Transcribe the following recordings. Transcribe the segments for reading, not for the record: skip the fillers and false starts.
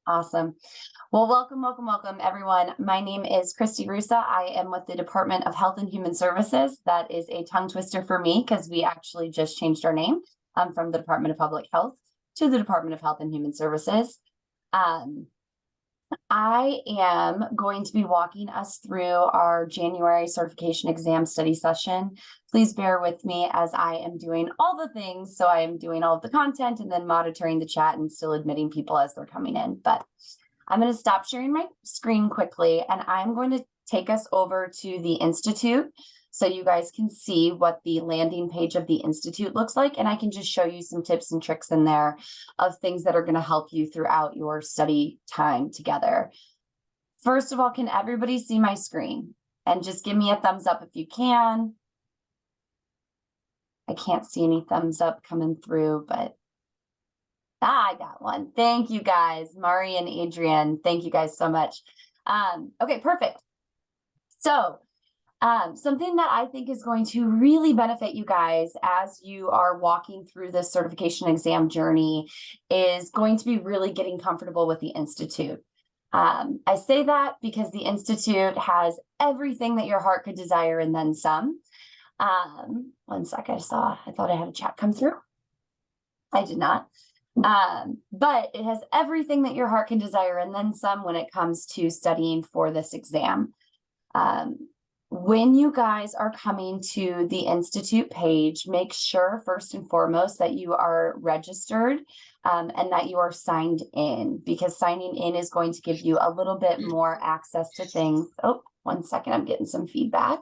Awesome. Well, welcome, welcome, welcome, everyone. My name is Christy Rusa. I am with the Department of Health and Human Services. That is a tongue twister for me because we actually just changed our name from the Department of Public Health to the Department of Health and Human Services. I am going to be walking us through our January certification exam study session. Please bear with me as I am doing all the things. So I am doing all of the content and then monitoring the chat and still admitting people as they're coming in. But I'm going to stop sharing my screen quickly and I'm going to take us over to the Institute so you guys can see what the landing page of the Institute looks like. And I can just show you some tips and tricks in there of things that are going to help you throughout your study time together. First of all, can everybody see my screen? And just give me a thumbs up if you can. I can't see any thumbs up coming through, but I got one. Thank you guys, Mari and Adrian. Thank you guys so much. Okay, perfect. So something that I think is going to really benefit you guys as you are walking through this certification exam journey is going to be really getting comfortable with the Institute. I say that because the Institute has everything that your heart could desire and then some. One sec, I thought I had a chat come through. I did not. But it has everything that your heart can desire and then some when it comes to studying for this exam. When you guys are coming to the Institute page, make sure first and foremost that you are registered and that you are signed in, because signing in is going to give you a little bit more access to things. Oh, one second, I'm getting some feedback.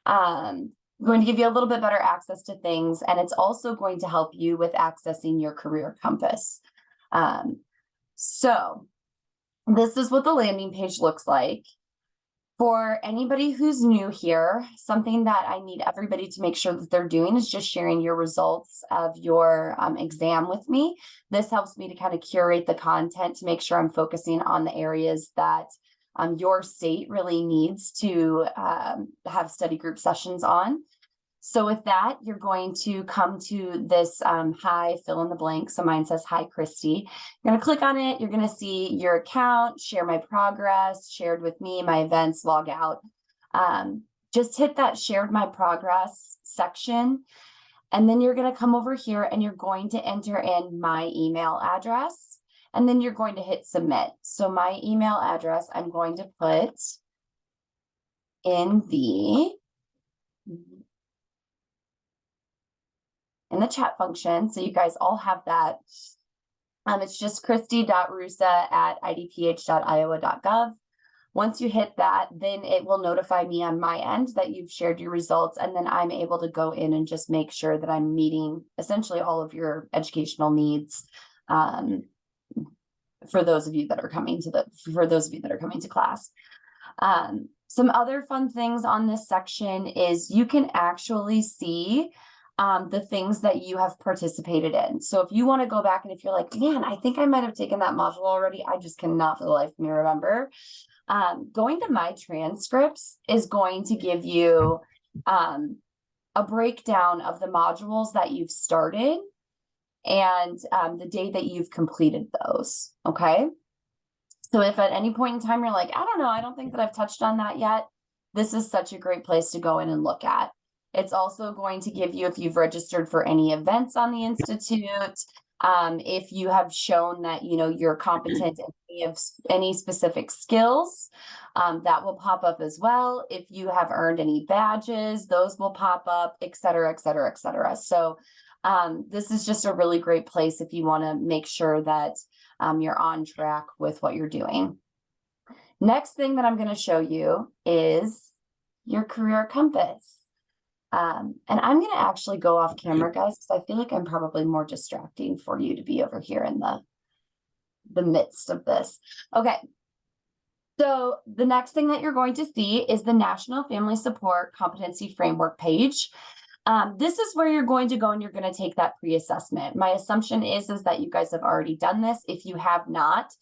Going to give you a little bit better access to things, and it's also going to help you with accessing your career compass. So this is what the landing page looks like. For anybody who's new here, something that I need everybody to make sure that they're doing is just sharing your results of your exam with me. This helps me to kind of curate the content to make sure I'm focusing on the areas that your state really needs to have study group sessions on. So with that, you're going to come to this hi, fill in the blank. So mine says, hi, Christy. You're going to click on it. You're going to see your account, share my progress, shared with me, my events, log out. Just hit that shared my progress section. And then you're going to come over here and you're going to enter in my email address. And then you're going to hit submit. So my email address, I'm going to put in the chat function. So you guys all have that. It's just christy.rusa@idph.iowa.gov. Once you hit that, then it will notify me on my end that you've shared your results. And then I'm able to go in and just make sure that I'm meeting essentially all of your educational needs for those of you that are coming to class. Some other fun things on this section is you can actually see the things that you have participated in. So if you want to go back and if you're like, man, I think I might have taken that module already, I just cannot for the life of me remember. Going to my transcripts is going to give you a breakdown of the modules that you've started and the day that you've completed those. Okay. So if at any point in time you're like, I don't know, I don't think that I've touched on that yet, this is such a great place to go in and look at. It's also going to give you, if you've registered for any events on the Institute, if you have shown that, you know, you're competent in any specific skills, that will pop up as well. If you have earned any badges, those will pop up, et cetera, et cetera, et cetera. So this is just a really great place if you want to make sure that you're on track with what you're doing. Next thing that I'm going to show you is your career compass. And I'm going to actually go off camera, guys, because I feel like I'm probably more distracting for you to be over here in the midst of this. Okay. So the next thing that you're going to see is the National Family Support Competency Framework page. This is where you're going to go and you're going to take that pre-assessment. My assumption is that you guys have already done this. If you have not,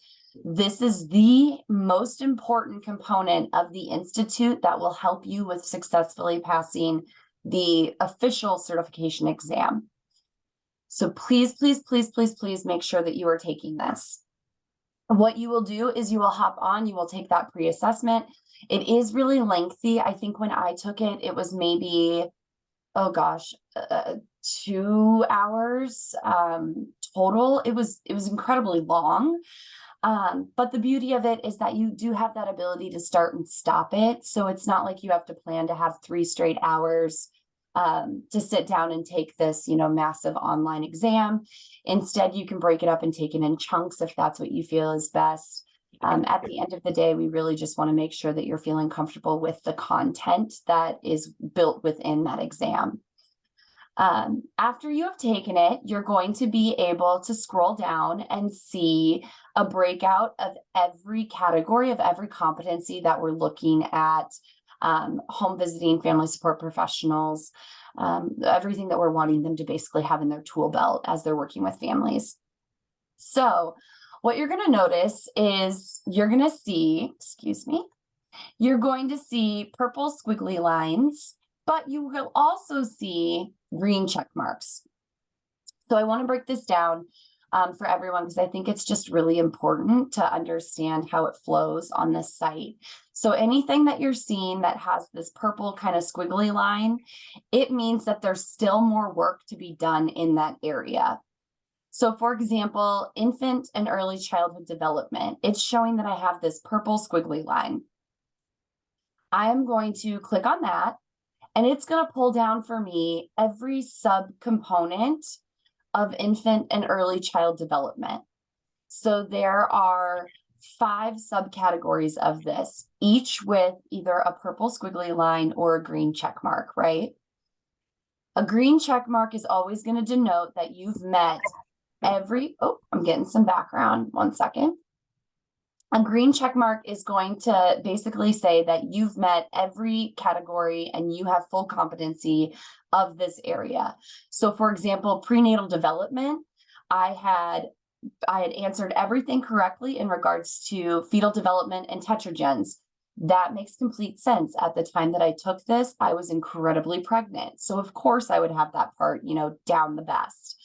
this is the most important component of the Institute that will help you with successfully passing the official certification exam. So please, please, please, please, please make sure that you are taking this. What you will do is you will hop on, you will take that pre-assessment. It is really lengthy. I think when I took it, it was maybe, oh gosh, 2 hours total. It was incredibly long. But the beauty of it is that you do have that ability to start and stop it. So it's not like you have to plan to have 3 straight hours to sit down and take this, massive online exam. Instead, you can break it up and take it in chunks if that's what you feel is best. At the end of the day, we really just want to make sure that you're feeling comfortable with the content that is built within that exam. After you have taken it, you're going to be able to scroll down and see a breakout of every category of every competency that we're looking at, home visiting, family support professionals, everything that we're wanting them to basically have in their tool belt as they're working with families. So what you're going to notice is you're going to see, you're going to see purple squiggly lines, but you will also see green check marks. So I want to break this down for everyone because I think it's just really important to understand how it flows on this site. So anything that you're seeing that has this purple kind of squiggly line, it means that there's still more work to be done in that area. So for example, infant and early childhood development, it's showing that I have this purple squiggly line. I am going to click on that, and it's going to pull down for me every subcomponent of infant and early child development. So there are 5 subcategories of this, each with either a purple squiggly line or a green check mark, right? A green check mark is always going to denote that you've met every, oh, I'm getting some background, 1 second. A green check mark is going to basically say that you've met every category and you have full competency of this area. So for example, prenatal development, I had answered everything correctly in regards to fetal development and tetragens. That makes complete sense. At the time that I took this, I was incredibly pregnant. So of course I would have that part, down the best.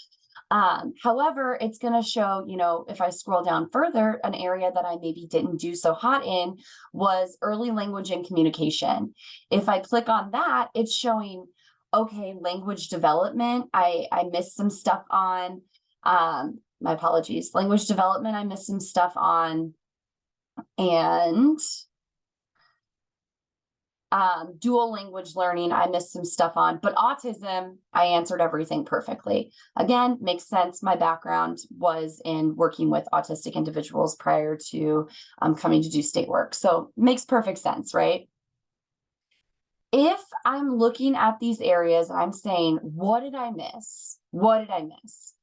However, it's going to show, if I scroll down further, an area that I maybe didn't do so hot in was early language and communication. If I click on that, it's showing, okay, language development. I missed some stuff on, my apologies, language development. I missed some stuff on, and dual language learning, I missed some stuff on, but autism, I answered everything perfectly. Again, makes sense. My background was in working with autistic individuals prior to coming to do state work. So makes perfect sense, right? If I'm looking at these areas and I'm saying, what did I miss? What did I miss?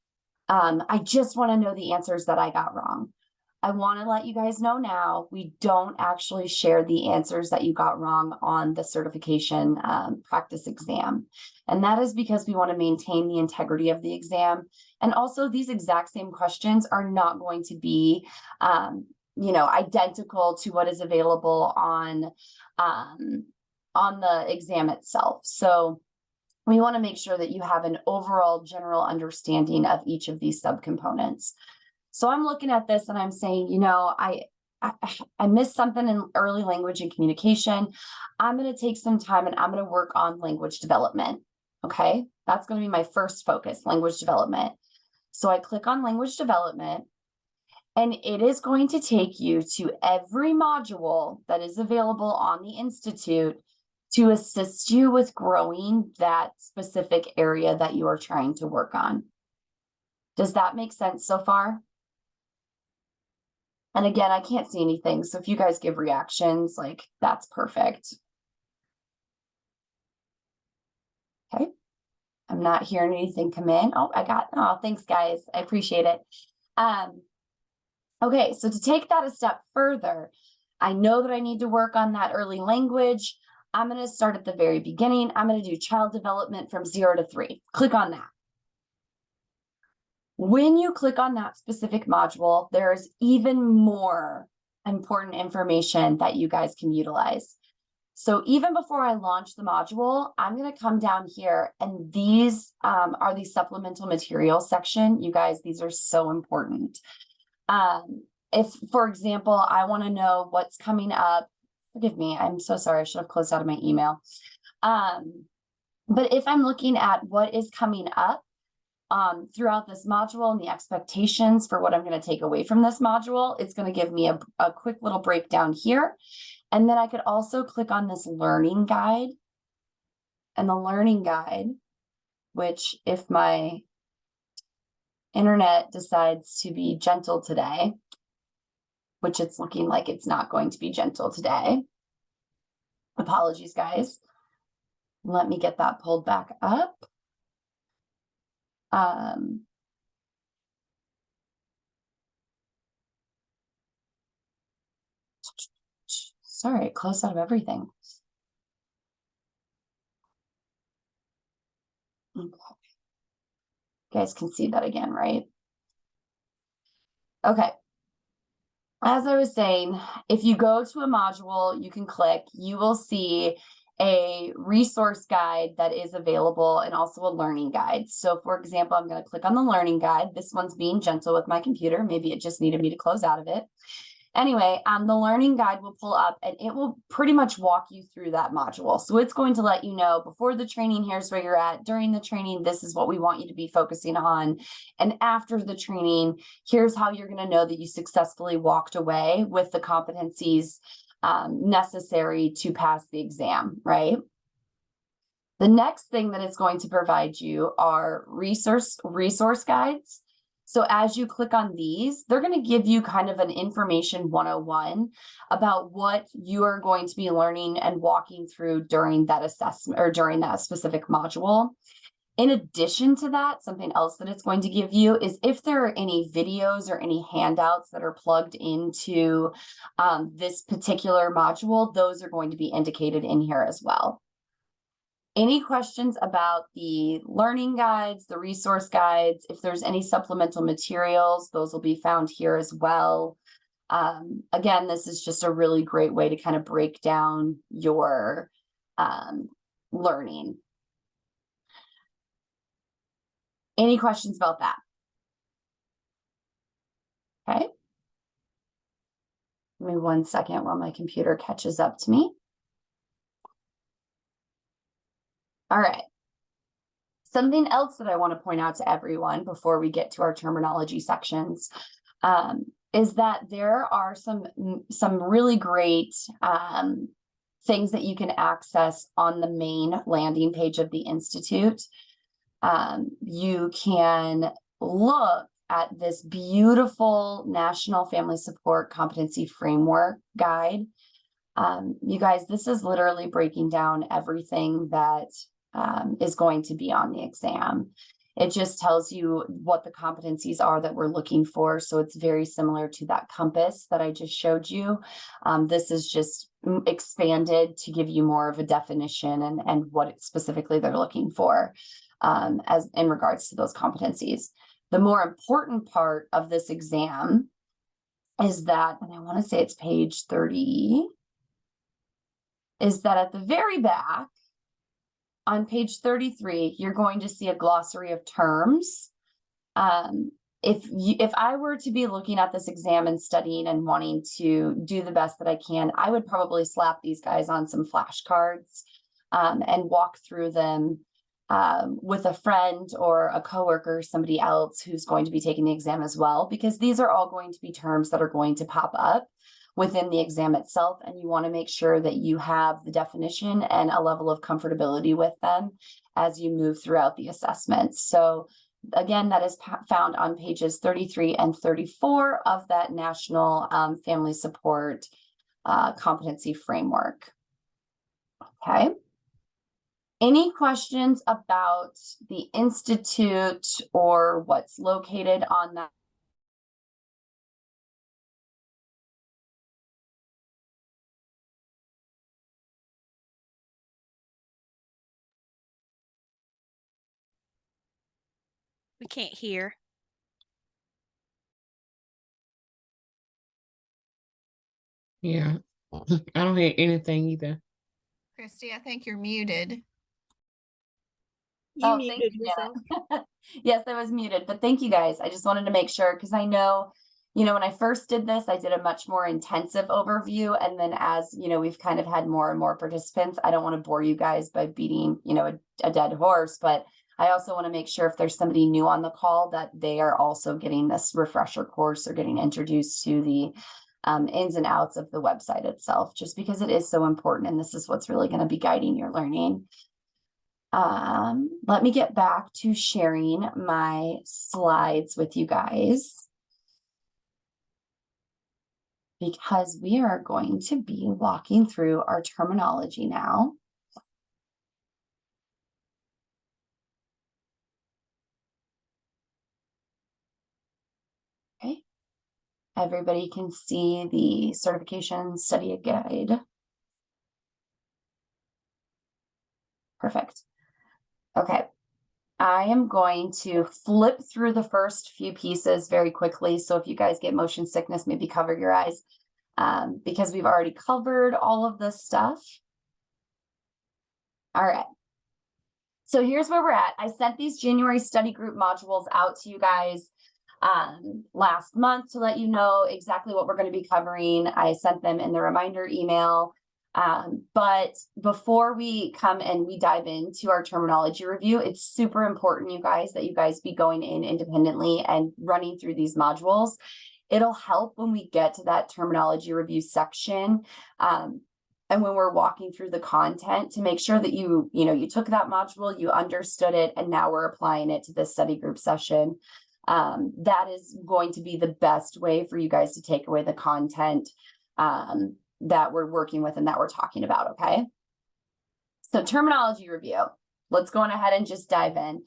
I just want to know the answers that I got wrong. I want to let you guys know now, we don't actually share the answers that you got wrong on the certification practice exam. And that is because we want to maintain the integrity of the exam. And also these exact same questions are not going to be, identical to what is available on the exam itself. So we want to make sure that you have an overall general understanding of each of these subcomponents. So I'm looking at this and I'm saying, I missed something in early language and communication. I'm going to take some time and I'm going to work on language development. Okay, that's going to be my first focus, language development. So I click on language development, and it is going to take you to every module that is available on the Institute to assist you with growing that specific area that you are trying to work on. Does that make sense so far? And again, I can't see anything. So if you guys give reactions, that's perfect. Okay. I'm not hearing anything come in. Oh, thanks guys. I appreciate it. Okay. So to take that a step further, I know that I need to work on that early language. I'm going to start at the very beginning. I'm going to do child development from 0 to 3. Click on that. When you click on that specific module, there's even more important information that you guys can utilize. So even before I launch the module, I'm going to come down here, and these are the supplemental materials section. You guys, these are so important. if, for example, I want to know what's coming up, forgive me, I'm so sorry, I should have closed out of my email. But if I'm looking at what is coming up throughout this module and the expectations for what I'm going to take away from this module, it's going to give me a quick little breakdown here. And then I could also click on this learning guide. And the learning guide, which if my internet decides to be gentle today, which it's looking like it's not going to be gentle today. Apologies, guys. Let me get that pulled back up. Sorry, it closed out of everything. Okay. You guys can see that again, right? Okay. As I was saying, if you go to a module, you can click, you will see a resource guide that is available and also a learning guide. So for example, I'm going to click on the learning guide. This one's being gentle with my computer. Maybe it just needed me to close out of it. Anyway, the learning guide will pull up and it will pretty much walk you through that module. So it's going to let you know before the training, here's where you're at. During the training, this is what we want you to be focusing on. And after the training, here's how you're going to know that you successfully walked away with the competencies necessary to pass the exam, right? The next thing that it's going to provide you are resource guides. So as you click on these, they're going to give you kind of an information 101 about what you are going to be learning and walking through during that assessment or during that specific module. In addition to that, something else that it's going to give you is if there are any videos or any handouts that are plugged into this particular module, those are going to be indicated in here as well. Any questions about the learning guides, the resource guides? If there's any supplemental materials, those will be found here as well. Again, this is just a really great way to kind of break down your learning. Any questions about that? Okay. Give me 1 second while my computer catches up to me. All right. Something else that I want to point out to everyone before we get to our terminology sections is that there are some really great things that you can access on the main landing page of the Institute. You can look at this beautiful National Family Support Competency Framework guide. You guys, this is literally breaking down everything that is going to be on the exam. It just tells you what the competencies are that we're looking for. So it's very similar to that compass that I just showed you. This is just expanded to give you more of a definition and what specifically they're looking for as in regards to those competencies. The more important part of this exam is that, and I want to say it's page 30, is that at the very back, on page 33, you're going to see a glossary of terms. If I were to be looking at this exam and studying and wanting to do the best that I can, I would probably slap these guys on some flashcards and walk through them with a friend or a coworker, somebody else who's going to be taking the exam as well, because these are all going to be terms that are going to pop up within the exam itself, and you want to make sure that you have the definition and a level of comfortability with them as you move throughout the assessment. So again, that is found on pages 33 and 34 of that National Family Support Competency Framework. Okay. Any questions about the Institute or what's located on that? We can't hear. Yeah, I don't hear anything either. Christy, I think you're muted. You muted yourself. Yes, I was muted, but thank you guys. I just wanted to make sure because I know when I first did this, I did a much more intensive overview. And then as, we've kind of had more and more participants, I don't want to bore you guys by beating, a dead horse, but I also want to make sure if there's somebody new on the call that they are also getting this refresher course or getting introduced to the ins and outs of the website itself, just because it is so important. And this is what's really going to be guiding your learning. Let me get back to sharing my slides with you guys, because we are going to be walking through our terminology now. Okay. Everybody can see the certification study guide. Perfect. Okay. I am going to flip through the first few pieces very quickly. So if you guys get motion sickness, maybe cover your eyes, because we've already covered all of this stuff. All right. So here's where we're at. I sent these January study group modules out to you guys last month to let you know exactly what we're going to be covering. I sent them in the reminder email. But before we come and we dive into our terminology review, it's super important, you guys, that you guys be going in independently and running through these modules. It'll help when we get to that terminology review section. And when we're walking through the content, to make sure that you took that module, you understood it, and now we're applying it to this study group session. That is going to be the best way for you guys to take away the content that we're working with and that we're talking about, okay? So terminology review. Let's go on ahead and just dive in.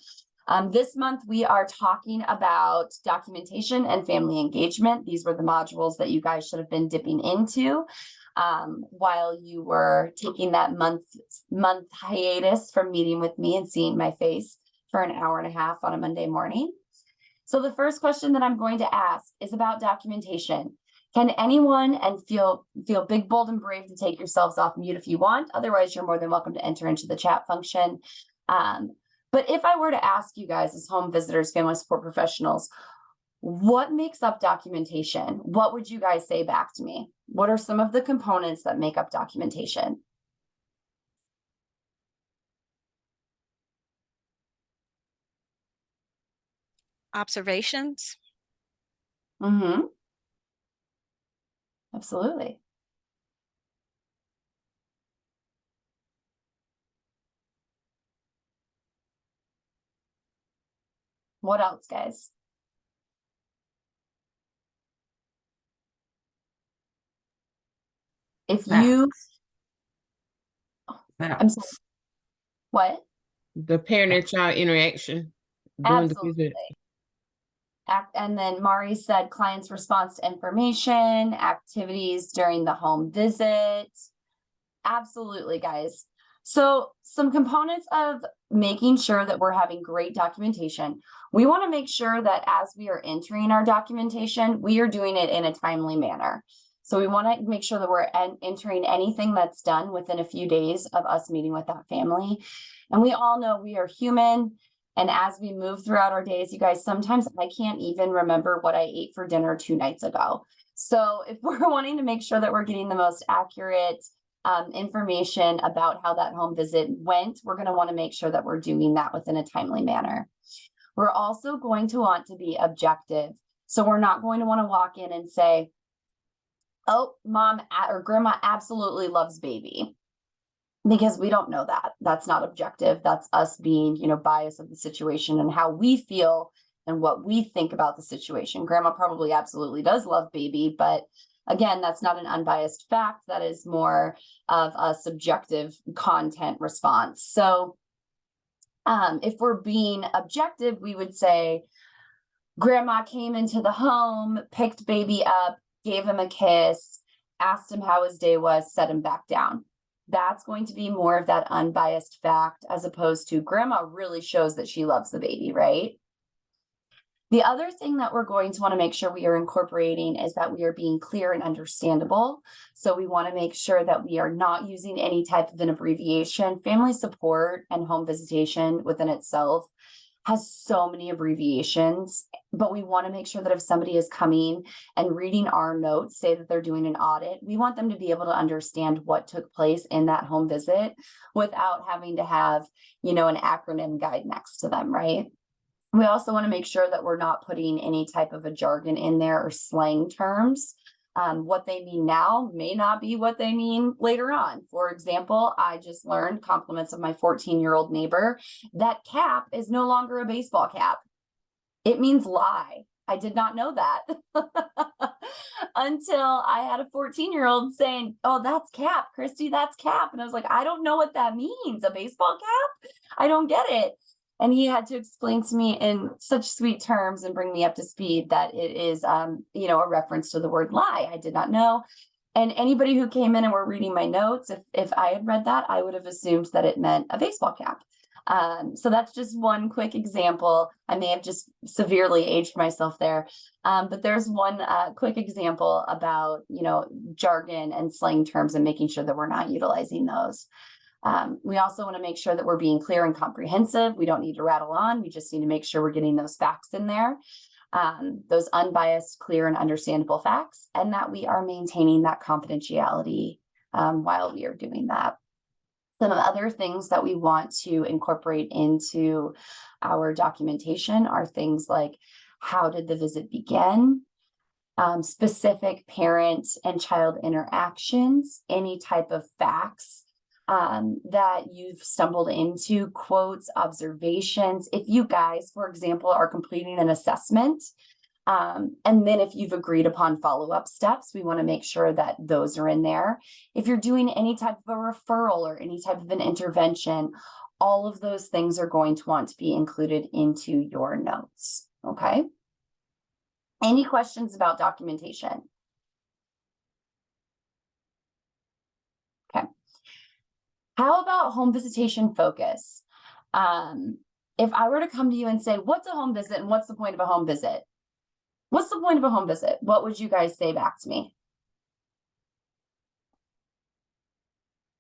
This month, we are talking about documentation and family engagement. These were the modules that you guys should have been dipping into while you were taking that month hiatus from meeting with me and seeing my face for an hour and a half on a Monday morning. So the first question that I'm going to ask is about documentation. Can anyone, and feel big, bold, and brave to take yourselves off mute if you want. Otherwise, you're more than welcome to enter into the chat function. But if I were to ask you guys as home visitors, family support professionals, what makes up documentation? What would you guys say back to me? What are some of the components that make up documentation? Observations. Mm-hmm. Absolutely. What else, guys? If you, I'm sorry, what? The parent and child interaction during the Absolutely. visit. And then Mari said client's response to information, activities during the home visit. Absolutely, guys. So some components of making sure that we're having great documentation. We want to make sure that as we are entering our documentation, we are doing it in a timely manner. So we want to make sure that we're entering anything that's done within a few days of us meeting with that family. And we all know we are human. And as we move throughout our days, you guys, sometimes I can't even remember what I ate for dinner 2 nights ago. So if we're wanting to make sure that we're getting the most accurate information about how that home visit went, we're going to want to make sure that we're doing that within a timely manner. We're also going to want to be objective. So we're not going to want to walk in and say, oh, mom or grandma absolutely loves baby, because we don't know that. That's not objective. That's us being, biased of the situation and how we feel and what we think about the situation. Grandma probably absolutely does love baby, but again, that's not an unbiased fact. That is more of a subjective content response. So if we're being objective, we would say, grandma came into the home, picked baby up, gave him a kiss, asked him how his day was, set him back down. That's going to be more of that unbiased fact, as opposed to grandma really shows that she loves the baby, right? The other thing that we're going to want to make sure we are incorporating is that we are being clear and understandable. So we want to make sure that we are not using any type of an abbreviation. Family support and home visitation within itself has so many abbreviations, but we want to make sure that if somebody is coming and reading our notes, say that they're doing an audit, we want them to be able to understand what took place in that home visit without having to have, an acronym guide next to them, right? We also want to make sure that we're not putting any type of a jargon in there or slang terms. What they mean now may not be what they mean later on. For example, I just learned, compliments of my 14-year-old neighbor, that cap is no longer a baseball cap. It means lie. I did not know that until I had a 14-year-old saying, "Oh, that's cap, Christy, that's cap." And I was like, "I don't know what that means. A baseball cap? I don't get it." And he had to explain to me in such sweet terms and bring me up to speed that it is, a reference to the word lie. I did not know. And anybody who came in and were reading my notes, if I had read that, I would have assumed that it meant a baseball cap. So that's just one quick example. I may have just severely aged myself there. But there's one quick example about, jargon and slang terms and making sure that we're not utilizing those. We also want to make sure that we're being clear and comprehensive. We don't need to rattle on. We just need to make sure we're getting those facts in there, those unbiased, clear, and understandable facts, and that we are maintaining that confidentiality while we are doing that. Some other things that we want to incorporate into our documentation are things like, how did the visit begin? Specific parent and child interactions, any type of facts that you've stumbled into, quotes, observations. If you guys, for example, are completing an assessment, and then if you've agreed upon follow-up steps, we want to make sure that those are in there. If you're doing any type of a referral or any type of an intervention, all of those things are going to want to be included into your notes. Okay. Any questions about documentation? Okay. How about home visitation focus? If I were to come to you and say, what's a home visit and what's the point of a home visit? What's the point of a home visit? What would you guys say back to me?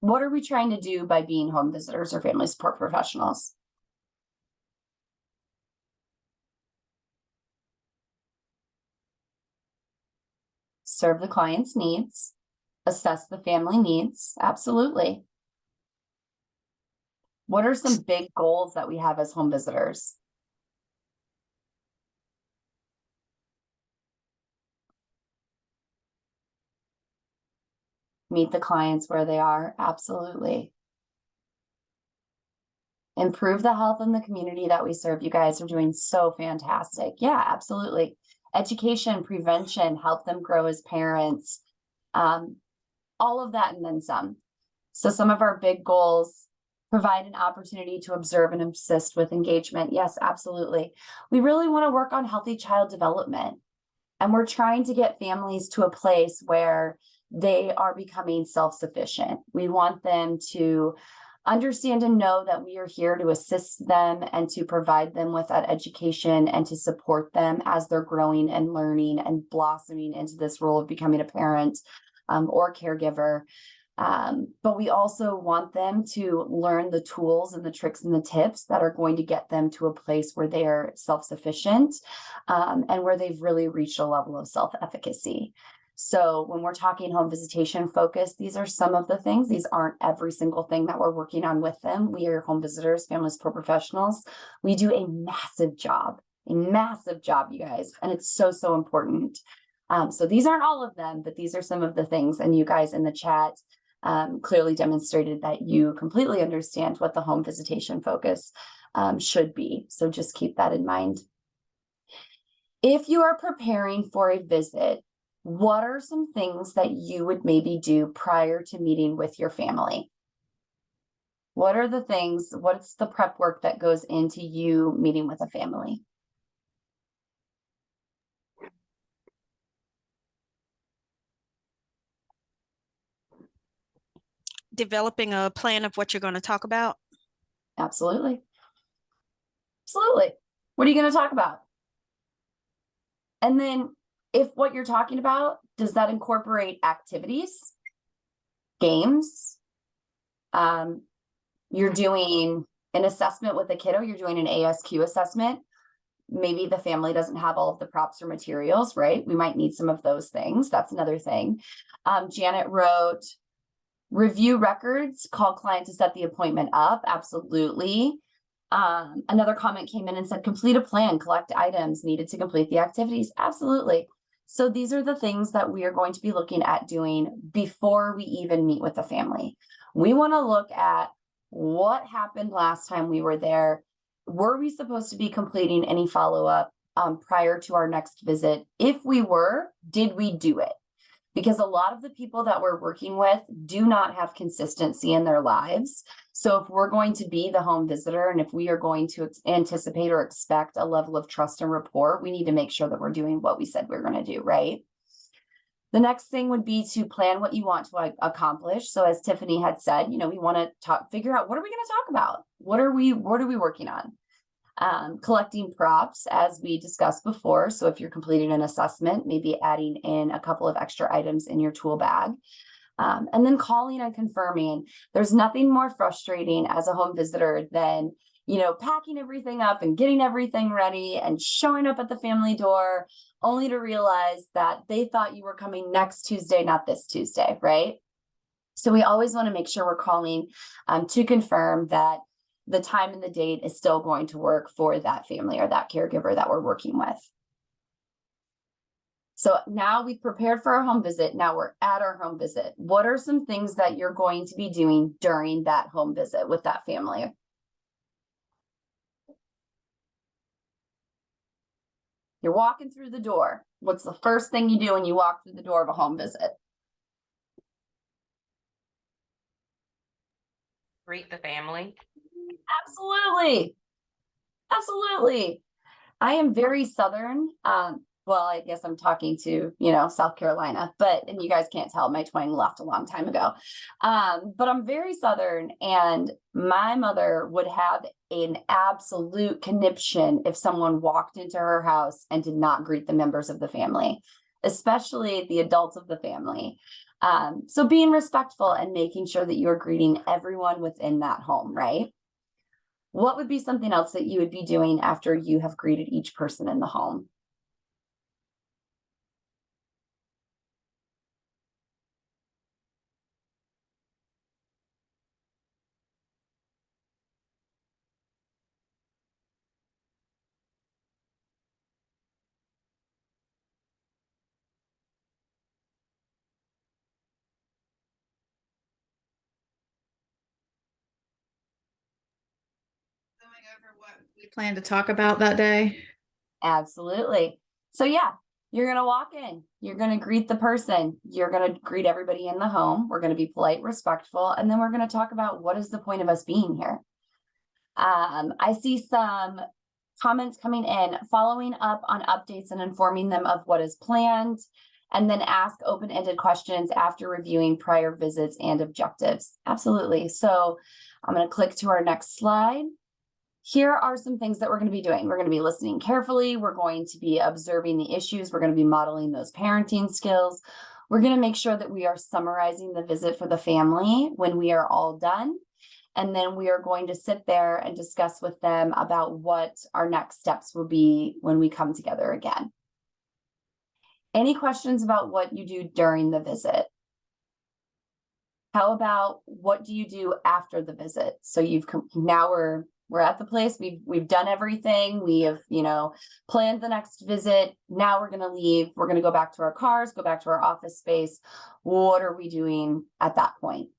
What are we trying to do by being home visitors or family support professionals? Serve the client's needs, assess the family needs. Absolutely. What are some big goals that we have as home visitors? Meet the clients where they are. Absolutely. Improve the health in the community that we serve. You guys are doing so fantastic. Yeah, absolutely. Education, prevention, help them grow as parents. All of that and then some. So some of our big goals: provide an opportunity to observe and assist with engagement. Yes, absolutely. We really want to work on healthy child development. And we're trying to get families to a place where they are becoming self-sufficient. We want them to understand and know that we are here to assist them and to provide them with that education and to support them as they're growing and learning and blossoming into this role of becoming a parent or caregiver. But we also want them to learn the tools and the tricks and the tips that are going to get them to a place where they are self-sufficient and where they've really reached a level of self-efficacy. So when we're talking home visitation focus, these are some of the things. These aren't every single thing that we're working on with them. We are home visitors, family support professionals. We do a massive job, you guys, and it's so, so important. So these aren't all of them, but these are some of the things, and you guys in the chat clearly demonstrated that you completely understand what the home visitation focus should be. So just keep that in mind. If you are preparing for a visit, what are some things that you would maybe do prior to meeting with your family? What are the things, what's the prep work that goes into you meeting with a family? Developing a plan of what you're going to talk about. Absolutely. Absolutely. What are you going to talk about? And then if what you're talking about, does that incorporate activities, games? You're doing an assessment with a kiddo, you're doing an ASQ assessment. Maybe the family doesn't have all of the props or materials, right? We might need some of those things. That's another thing. Janet wrote, review records, call client to set the appointment up. Absolutely. Another comment came in and said, complete a plan, collect items needed to complete the activities. Absolutely. So these are the things that we are going to be looking at doing before we even meet with the family. We want to look at what happened last time we were there. Were we supposed to be completing any follow-up prior to our next visit? If we were, did we do it? Because a lot of the people that we're working with do not have consistency in their lives. So if we're going to be the home visitor, and if we are going to anticipate or expect a level of trust and rapport, we need to make sure that we're doing what we said we're going to do, right? The next thing would be to plan what you want to accomplish. So as Tiffany had said, we want to figure out, what are we going to talk about? What are we working on? Collecting props, as we discussed before. So if you're completing an assessment, maybe adding in a couple of extra items in your tool bag. And then calling and confirming. There's nothing more frustrating as a home visitor than, packing everything up and getting everything ready and showing up at the family door, only to realize that they thought you were coming next Tuesday, not this Tuesday, right? So we always want to make sure we're calling to confirm that the time and the date is still going to work for that family or that caregiver that we're working with. So now we've prepared for our home visit. Now we're at our home visit. What are some things that you're going to be doing during that home visit with that family? You're walking through the door. What's the first thing you do when you walk through the door of a home visit? Greet the family. Absolutely. Absolutely. I am very Southern. Well, I guess I'm talking to, South Carolina, and you guys can't tell, my twang left a long time ago. But I'm very Southern, and my mother would have an absolute conniption if someone walked into her house and did not greet the members of the family, especially the adults of the family. So being respectful and making sure that you're greeting everyone within that home, right? What would be something else that you would be doing after you have greeted each person in the home? Going over what we plan to talk about that day. Absolutely. So yeah, you're going to walk in, you're going to greet the person, you're going to greet everybody in the home. We're going to be polite, respectful, and then we're going to talk about what is the point of us being here. I see some comments coming in, following up on updates and informing them of what is planned, and then ask open-ended questions after reviewing prior visits and objectives. Absolutely. So I'm going to click to our next slide. Here are some things that we're going to be doing. We're going to be listening carefully. We're going to be observing the issues. We're going to be modeling those parenting skills. We're going to make sure that we are summarizing the visit for the family when we are all done. And then we are going to sit there and discuss with them about what our next steps will be when we come together again. Any questions about what you do during the visit? How about what do you do after the visit? So now we're at the place, we've done everything, we have, planned the next visit. Now we're going to leave. We're going to go back to our cars, go back to our office space. What are we doing at that point?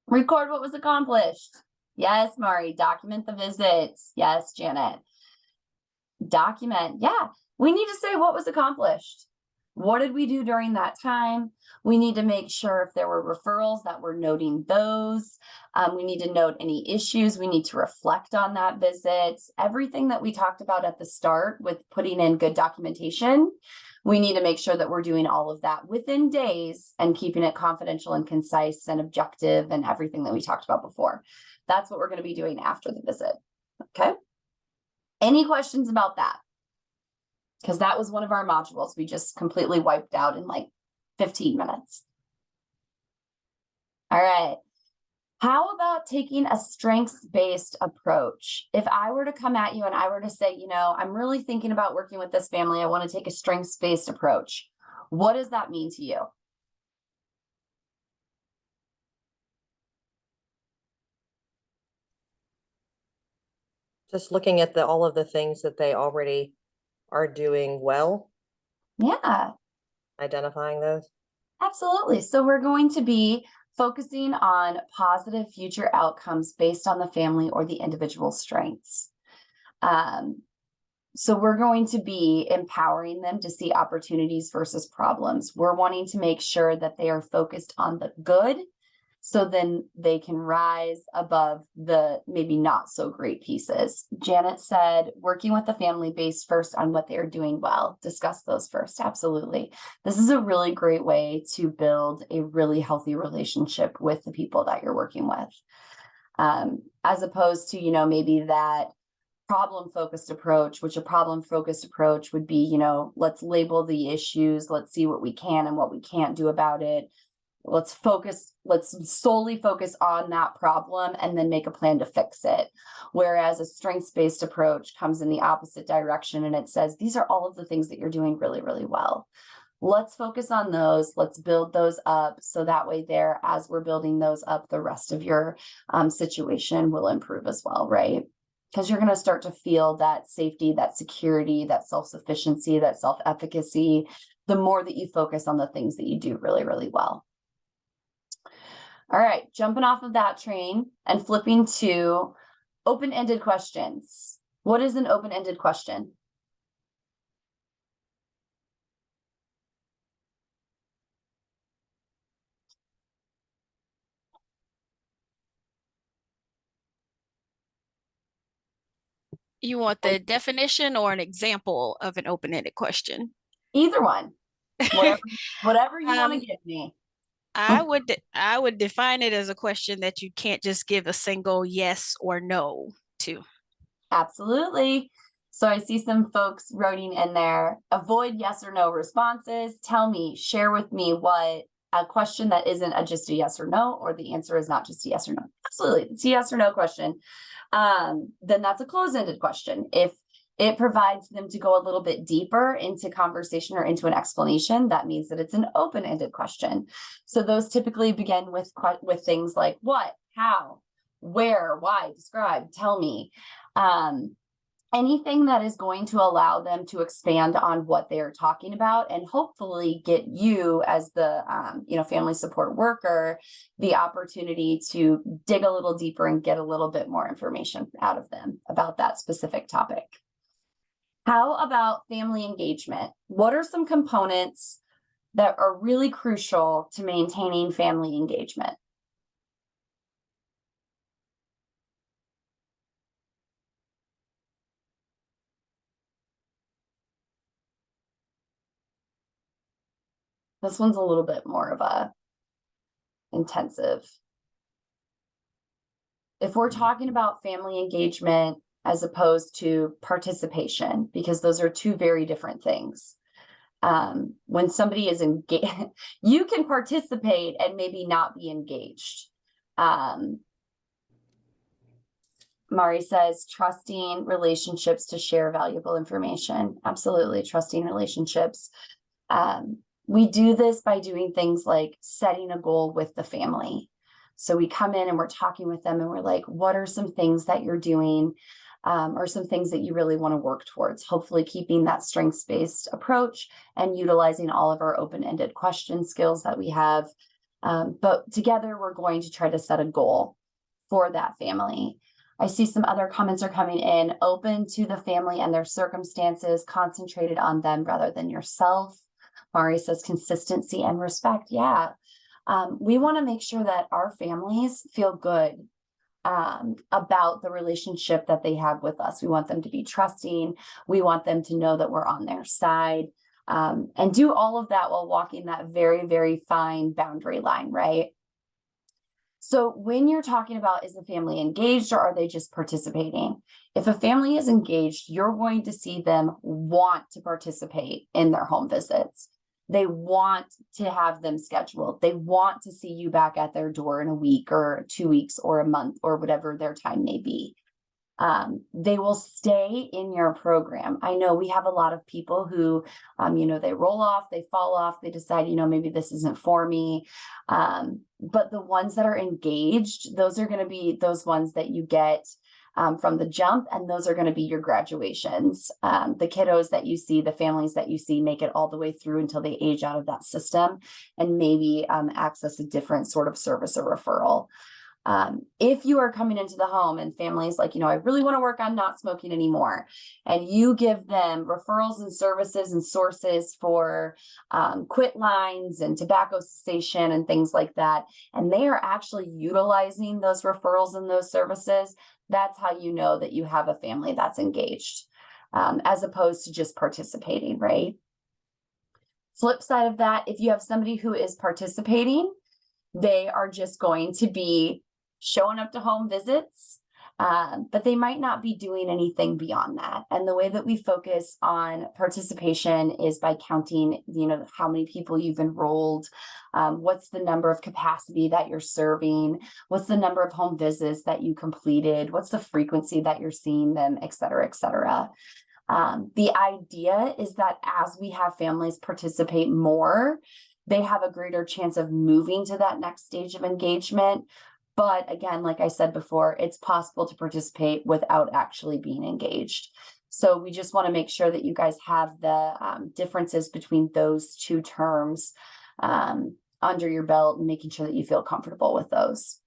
Record what was accomplished. Yes, Mari. Document the visits. Yes, Janet. Document. Yeah, we need to say what was accomplished. What did we do during that time? We need to make sure if there were referrals that we're noting those. We need to note any issues. We need to reflect on that visit. Everything that we talked about at the start with putting in good documentation, we need to make sure that we're doing all of that within days and keeping it confidential and concise and objective and everything that we talked about before. That's what we're going to be doing after the visit. Okay. Any questions about that? Because that was one of our modules we just completely wiped out in like 15 minutes. All right. How about taking a strengths-based approach? If I were to come at you and I were to say, I'm really thinking about working with this family, I want to take a strengths-based approach. What does that mean to you? Just looking at all of the things that they already are doing well, Yeah, identifying those. absolutely. So we're going to be focusing on positive future outcomes based on the family or the individual strengths. So we're going to be empowering them to see opportunities versus problems. We're wanting to make sure that they are focused on the good, so then they can rise above the maybe not so great pieces. Janet said, working with the family based first on what they're doing well. Discuss those first. Absolutely. This is a really great way to build a really healthy relationship with the people that you're working with. As opposed to, maybe that problem-focused approach, which a problem-focused approach would be, let's label the issues, let's see what we can and what we can't do about it. Let's solely focus on that problem and then make a plan to fix it. Whereas a strengths-based approach comes in the opposite direction and it says, these are all of the things that you're doing really, really well. Let's focus on those. Let's build those up. So that way there, as we're building those up, the rest of your situation will improve as well, right? Because you're going to start to feel that safety, that security, that self-sufficiency, that self-efficacy, the more that you focus on the things that you do really, really well. All right, jumping off of that train and flipping to open-ended questions. What is an open-ended question? You want the definition or an example of an open-ended question? Either one. Whatever you want to give me. I would define it as a question that you can't just give a single yes or no to. Absolutely. So I see some folks writing in there, avoid yes or no responses. Tell me, share with me what a question that isn't just a yes or no, or the answer is not just a yes or no. Absolutely. It's a yes or no question. Then that's a closed-ended question. If it provides them to go a little bit deeper into conversation or into an explanation, that means that it's an open-ended question. So those typically begin with things like what, how, where, why, describe, tell me. Anything that is going to allow them to expand on what they're talking about and hopefully get you as the family support worker the opportunity to dig a little deeper and get a little bit more information out of them about that specific topic. How about family engagement? What are some components that are really crucial to maintaining family engagement? This one's a little bit more of a intensive. If we're talking about family engagement as opposed to participation, because those are two very different things. When somebody is engaged, you can participate and maybe not be engaged. Mari says, trusting relationships to share valuable information. Absolutely, trusting relationships. We do this by doing things like setting a goal with the family. So we come in and we're talking with them and we're like, what are some things that you're doing or some things that you really want to work towards? Hopefully keeping that strengths-based approach and utilizing all of our open-ended question skills that we have. But together we're going to try to set a goal for that family. I see some other comments are coming in, open to the family and their circumstances, concentrated on them rather than yourself. Mari says consistency and respect. Yeah. We want to make sure that our families feel good about the relationship that they have with us. We want them to be trusting. We want them to know that we're on their side, and do all of that while walking that very, very fine boundary line, right? So when you're talking about, is the family engaged or are they just participating? If a family is engaged, you're going to see them want to participate in their home visits. They want to have them scheduled. They want to see you back at their door in a week or 2 weeks or a month or whatever their time may be. They will stay in your program. I know we have a lot of people who, they roll off, they fall off, they decide, maybe this isn't for me. But the ones that are engaged, those are going to be those ones that you get from the jump, and those are going to be your graduations. The kiddos that you see, the families that you see make it all the way through until they age out of that system and maybe access a different sort of service or referral. If you are coming into the home and families like, I really want to work on not smoking anymore, and you give them referrals and services and sources for quit lines and tobacco cessation and things like that, and they are actually utilizing those referrals and those services, that's how you know that you have a family that's engaged, as opposed to just participating, right? Flip side of that, if you have somebody who is participating, they are just going to be showing up to home visits, but they might not be doing anything beyond that. And the way that we focus on participation is by counting, how many people you've enrolled, what's the number of capacity that you're serving, what's the number of home visits that you completed, what's the frequency that you're seeing them, et cetera, et cetera. The idea is that as we have families participate more, they have a greater chance of moving to that next stage of engagement. But again, like I said before, it's possible to participate without actually being engaged. So we just want to make sure that you guys have the differences between those two terms under your belt and making sure that you feel comfortable with those.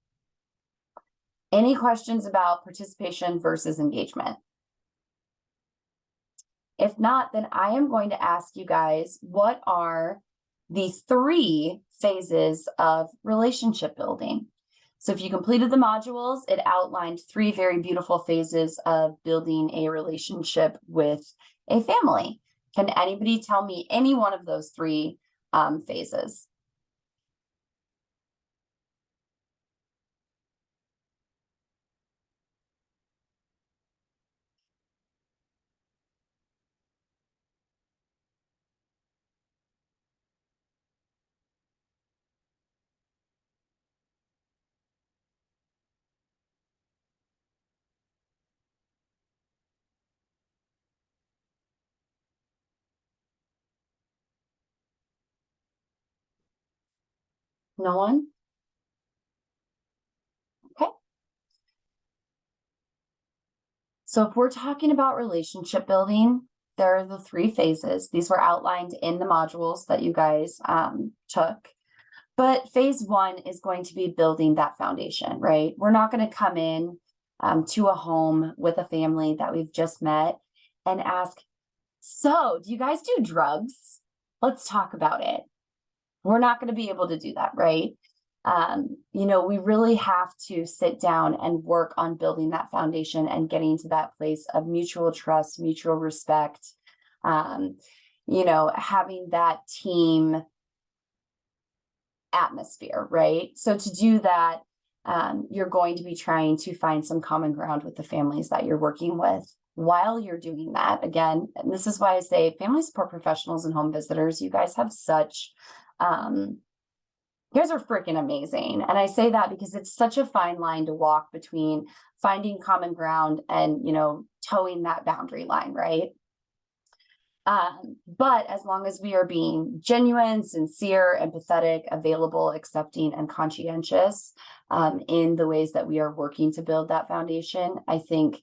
Any questions about participation versus engagement? If not, then I am going to ask you guys, what are the 3 phases of relationship building? So if you completed the modules, it outlined 3 very beautiful phases of building a relationship with a family. Can anybody tell me any one of those 3 phases? No one? Okay. So if we're talking about relationship building, there are the 3 phases. These were outlined in the modules that you guys took. But phase 1 is going to be building that foundation, right? We're not going to come in to a home with a family that we've just met and ask, so do you guys do drugs? Let's talk about it. We're not going to be able to do that, right? We really have to sit down and work on building that foundation and getting to that place of mutual trust, mutual respect, having that team atmosphere, right? So to do that, you're going to be trying to find some common ground with the families that you're working with. While you're doing that, again, and this is why I say family support professionals and home visitors, you guys have such, you guys are freaking amazing. And I say that because it's such a fine line to walk between finding common ground and, towing that boundary line, right? But as long as we are being genuine, sincere, empathetic, available, accepting, and conscientious in the ways that we are working to build that foundation, I think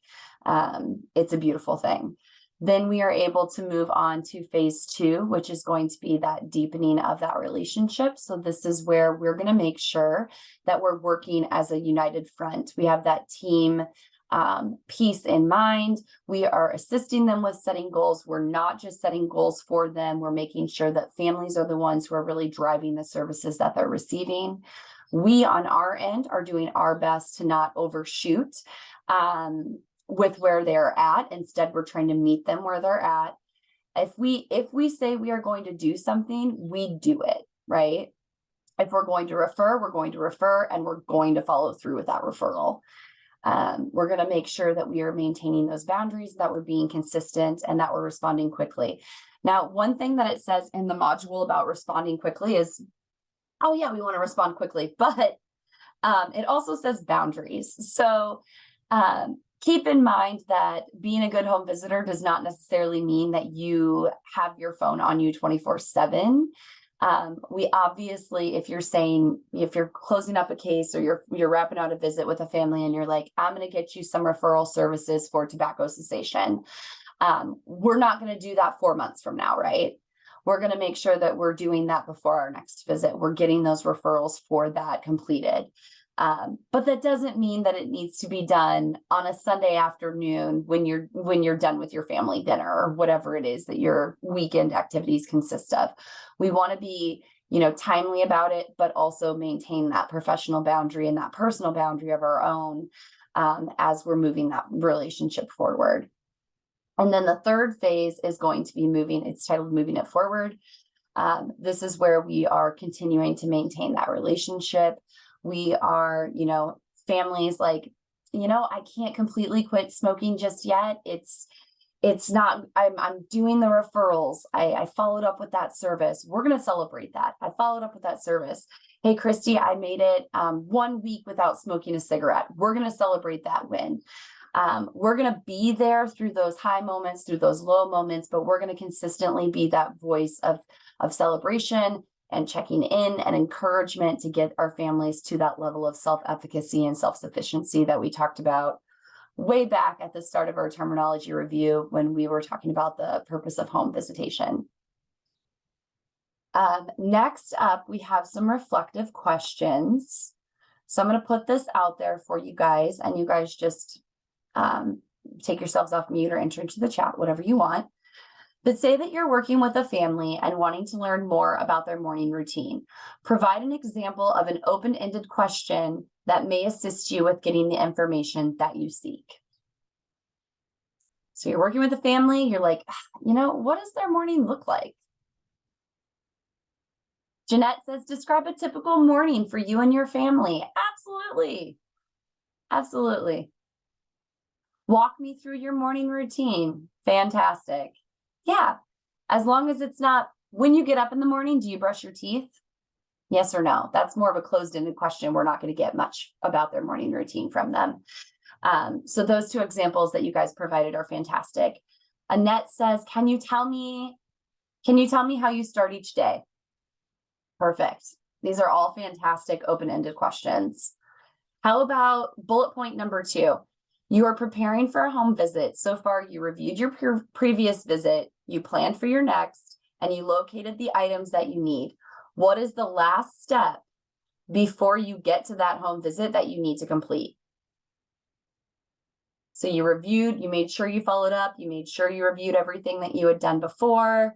it's a beautiful thing. Then we are able to move on to phase 2, which is going to be that deepening of that relationship. So this is where we're going to make sure that we're working as a united front. We have that team piece in mind. We are assisting them with setting goals. We're not just setting goals for them. We're making sure that families are the ones who are really driving the services that they're receiving. We on our end are doing our best to not overshoot with where they're at. Instead, we're trying to meet them where they're at. If we say we are going to do something, we do it, right? If we're going to refer, we're going to refer, and we're going to follow through with that referral. We're going to make sure that we are maintaining those boundaries, that we're being consistent, and that we're responding quickly. Now, one thing that it says in the module about responding quickly is, oh yeah, we want to respond quickly, but it also says boundaries. So keep in mind that being a good home visitor does not necessarily mean that you have your phone on you 24/7. We obviously, if you're closing up a case or you're wrapping out a visit with a family and you're like, I'm going to get you some referral services for tobacco cessation. We're not going to do that 4 months from now, right? We're going to make sure that we're doing that before our next visit. We're getting those referrals for that completed. But that doesn't mean that it needs to be done on a Sunday afternoon when you're done with your family dinner or whatever it is that your weekend activities consist of. We want to be, timely about it, but also maintain that professional boundary and that personal boundary of our own as we're moving that relationship forward. And then the third phase is going to be it's titled Moving It Forward. This is where we are continuing to maintain that relationship. We are, families like, I can't completely quit smoking just yet. It's not, I'm doing the referrals. I followed up with that service. We're going to celebrate that. I followed up with that service. Hey, Christy, I made it 1 week without smoking a cigarette. We're going to celebrate that win. We're going to be there through those high moments, through those low moments, but we're going to consistently be that voice of celebration and checking in and encouragement to get our families to that level of self-efficacy and self-sufficiency that we talked about way back at the start of our terminology review when we were talking about the purpose of home visitation. Next up, we have some reflective questions. So I'm going to put this out there for you guys, and you guys just take yourselves off mute or enter into the chat, whatever you want. But say that you're working with a family and wanting to learn more about their morning routine. Provide an example of an open-ended question that may assist you with getting the information that you seek. So you're working with a family, you're like, what does their morning look like? Jeanette says, describe a typical morning for you and your family. Absolutely. Absolutely. Walk me through your morning routine. Fantastic. Yeah, as long as it's not, when you get up in the morning, do you brush your teeth? Yes or no? That's more of a closed-ended question. We're not going to get much about their morning routine from them. So those two examples that you guys provided are fantastic. Annette says, can you tell me how you start each day? Perfect. These are all fantastic open-ended questions. How about bullet point number 2? You are preparing for a home visit. So far, you reviewed your previous visit, you planned for your next, and you located the items that you need. What is the last step before you get to that home visit that you need to complete? So you reviewed, you made sure you followed up, you made sure you reviewed everything that you had done before.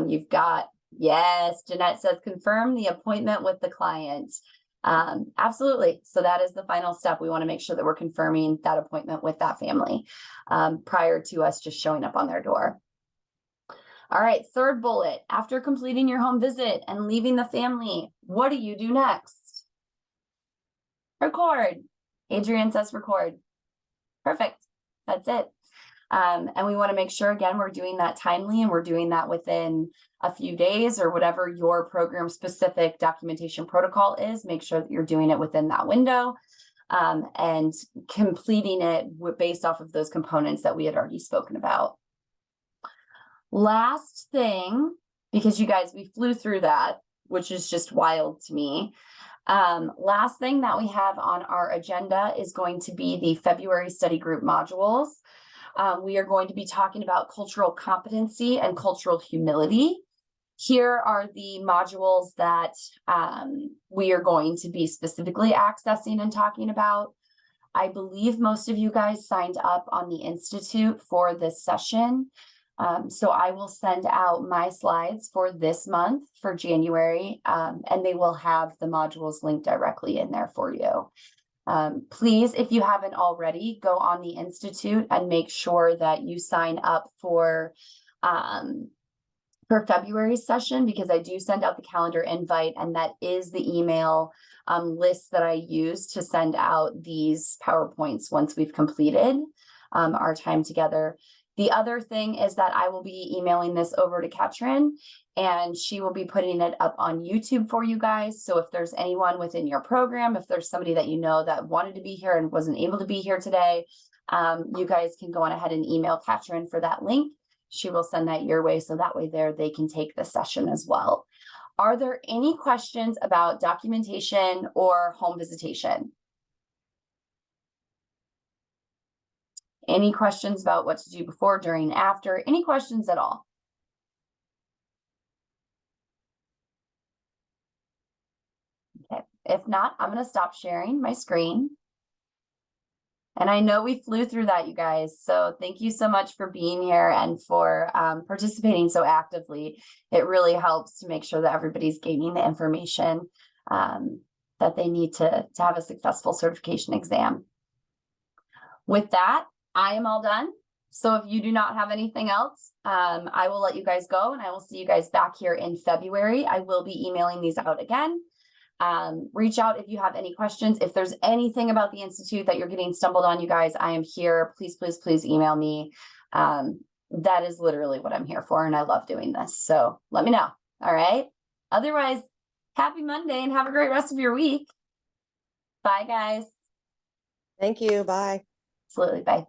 You've got, yes, Jeanette says, confirm the appointment with the client. Absolutely. So that is the final step. We want to make sure that we're confirming that appointment with that family prior to us just showing up on their door. All right, third bullet. After completing your home visit and leaving the family, what do you do next? Record. Adrienne says record. Perfect. That's it. And we want to make sure, again, we're doing that timely and we're doing that within a few days or whatever your program specific documentation protocol is. Make sure that you're doing it within that window and completing it based off of those components that we had already spoken about. Last thing, because you guys, we flew through that, which is just wild to me. Last thing that we have on our agenda is going to be the February study group modules. We are going to be talking about cultural competency and cultural humility. Here are the modules that we are going to be specifically accessing and talking about. I believe most of you guys signed up on the Institute for this session. So I will send out my slides for this month for January, and they will have the modules linked directly in there for you. Please, if you haven't already, go on the Institute and make sure that you sign up for February's session, because I do send out the calendar invite, and that is the email list that I use to send out these PowerPoints once we've completed our time together. The other thing is that I will be emailing this over to Katrin, and she will be putting it up on YouTube for you guys. So if there's anyone within your program, if there's somebody that you know that wanted to be here and wasn't able to be here today, you guys can go on ahead and email Katrin for that link. She will send that your way, so that way they can take the session as well. Are there any questions about documentation or home visitation? Any questions about what to do before, during, after? Any questions at all? Okay, if not, I'm going to stop sharing my screen. And I know we flew through that, you guys. So thank you so much for being here and for participating so actively. It really helps to make sure that everybody's gaining the information that they need to have a successful certification exam. With that, I am all done. So if you do not have anything else, I will let you guys go, and I will see you guys back here in February. I will be emailing these out again. Reach out if you have any questions. If there's anything about the Institute that you're getting stumbled on, you guys, I am here. Please, please, please email me. That is literally what I'm here for, and I love doing this. So let me know. All right. Otherwise, happy Monday and have a great rest of your week. Bye, guys. Thank you. Bye. Absolutely. Bye.